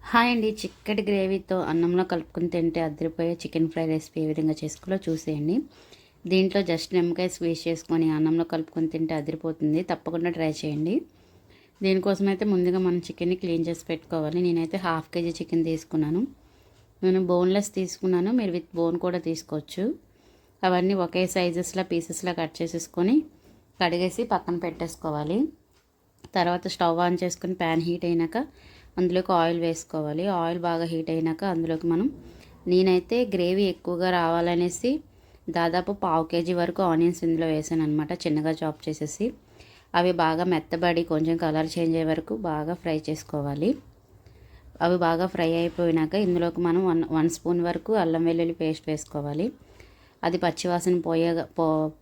Hi అండి. చిక్కటి గ్రేవీతో అన్నంలో కలుపుకొని తింటే అదిరిపోయే చికెన్ ఫ్రై రెసిపీ ఏ విధంగా చేసుకోవాలో చూసేయండి. దీంట్లో జస్ట్ నిమ్మకాయ స్క్వీజ్ చేసుకొని అన్నంలో కలుపుకొని తింటే అదిరిపోతుంది. తప్పకుండా ట్రై చేయండి. దీనికోసం అయితే ముందుగా మనం చికెన్ని క్లీన్ చేసి పెట్టుకోవాలి. నేనైతే హాఫ్ కేజీ చికెన్ తీసుకున్నాను. నేను బోన్లెస్ తీసుకున్నాను. మీరు విత్ బోన్ కూడా తీసుకోవచ్చు. అవన్నీ ఒకే సైజెస్లో పీసెస్లో కట్ చేసేసుకొని కడిగేసి పక్కన పెట్టేసుకోవాలి. తర్వాత స్టవ్ ఆన్ చేసుకొని ప్యాన్ హీట్ అయినాక అందులోకి ఆయిల్ వేసుకోవాలి. ఆయిల్ బాగా హీట్ అయినాక అందులోకి నేనైతే గ్రేవీ ఎక్కువగా రావాలనేసి దాదాపు పావు కేజీ వరకు ఆనియన్స్ ఇందులో వేసాను అనమాట. చిన్నగా చాప్ చేసేసి అవి బాగా మెత్తబడి కొంచెం కలర్ చేంజ్ అయ్యే వరకు బాగా ఫ్రై చేసుకోవాలి. అవి బాగా ఫ్రై అయిపోయినాక ఇందులోకి మనం వన్ స్పూన్ వరకు అల్లం వెల్లుల్లి పేస్ట్ వేసుకోవాలి. అది పచ్చివాసన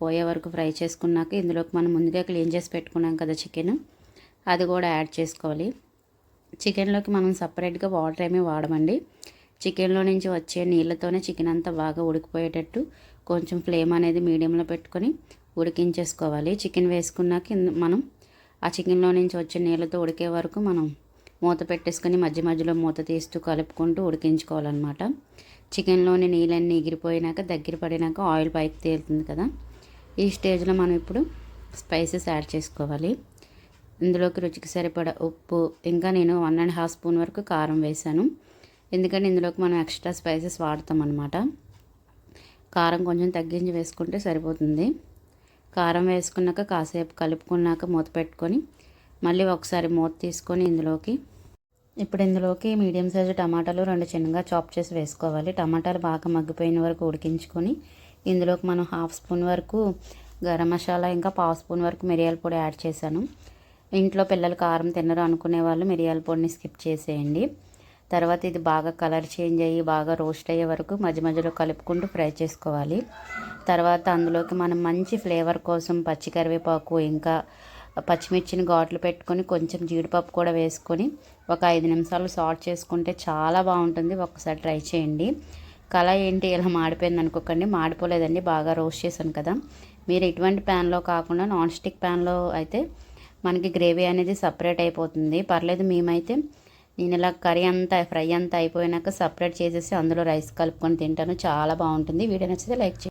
పోయే వరకు ఫ్రై చేసుకున్నాక ఇందులోకి మనం ముందుగా క్లీన్ చేసి పెట్టుకున్నాం కదా చికెన్, అది కూడా యాడ్ చేసుకోవాలి. చికెన్లోకి మనం సపరేట్గా వాటర్ ఏమీ వాడమండి. చికెన్లో నుంచి వచ్చే నీళ్ళతోనే చికెన్ అంతా బాగా ఉడికిపోయేటట్టు కొంచెం ఫ్లేమ్ అనేది మీడియంలో పెట్టుకొని ఉడికించేసుకోవాలి. చికెన్ వేసుకున్నాక మనం ఆ చికెన్లో నుంచి వచ్చే నీళ్ళతో ఉడికే వరకు మనం మూత పెట్టేసుకొని మధ్య మధ్యలో మూత తీస్తూ కలుపుకుంటూ ఉడికించుకోవాలన్నమాట. చికెన్లోని నీళ్ళన్నీ ఎగిరిపోయినాక దగ్గర పడినాక ఆయిల్ పైకి తేలుతుంది కదా, ఈ స్టేజ్లో మనం ఇప్పుడు స్పైసెస్ యాడ్ చేసుకోవాలి. ఇందులోకి రుచికి సరిపడా ఉప్పు, ఇంకా నేను 1.5 స్పూన్ వరకు కారం వేసాను. ఎందుకంటే ఇందులోకి మనం ఎక్స్ట్రా స్పైసెస్ వాడతాం అన్నమాట. కారం కొంచెం తగ్గించి వేసుకుంటే సరిపోతుంది. కారం వేసుకున్నాక కాసేపు కలుపుకున్నాక మూత పెట్టుకొని మళ్ళీ ఒకసారి మూత తీసుకొని ఇందులోకి మీడియం సైజు టమాటాలు 2 చిన్నగా చాప్ చేసి వేసుకోవాలి. టమాటాలు బాగా మగ్గిపోయిన వరకు ఉడికించుకొని ఇందులోకి మనం 1/2 స్పూన్ వరకు గరం మసాలా, ఇంకా 1/2 స్పూన్ వరకు మిరియాల పొడి యాడ్ చేశాను. ఇంట్లో పిల్లలు కారం తినరు అనుకునే వాళ్ళు మిరియాల పొడిని స్కిప్ చేసేయండి. తర్వాత ఇది బాగా కలర్ చేంజ్ అయ్యి బాగా రోస్ట్ అయ్యే వరకు మధ్య మధ్యలో కలుపుకుంటూ ఫ్రై చేసుకోవాలి. తర్వాత అందులోకి మనం మంచి ఫ్లేవర్ కోసం పచ్చి కరివేపాకు, ఇంకా పచ్చిమిర్చిని ఘాట్లు పెట్టుకొని కొంచెం జీడిపప్పు కూడా వేసుకొని ఒక 5 నిమిషాలు సాల్ట్ చేసుకుంటే చాలా బాగుంటుంది. ఒక్కసారి ట్రై చేయండి. కళాయి ఏంటి ఇలా మాడిపోయింది అనుకోకండి, మాడిపోలేదండి, బాగా రోస్ట్ చేశాను కదా. మీరు ఇటువంటి ప్యాన్లో కాకుండా నాన్ స్టిక్ ప్యాన్లో అయితే మనకి గ్రేవీ అనేది సపరేట్ అయిపోతుంది, పర్లేదు. మేమైతే నేను ఇలా కర్రీ అంతా ఫ్రై అంతా అయిపోయినాక సపరేట్ చేసేసి అందులో రైస్ కలుపుకొని తింటాను. చాలా బాగుంటుంది. వీడియో నచ్చితే లైక్ చేయండి.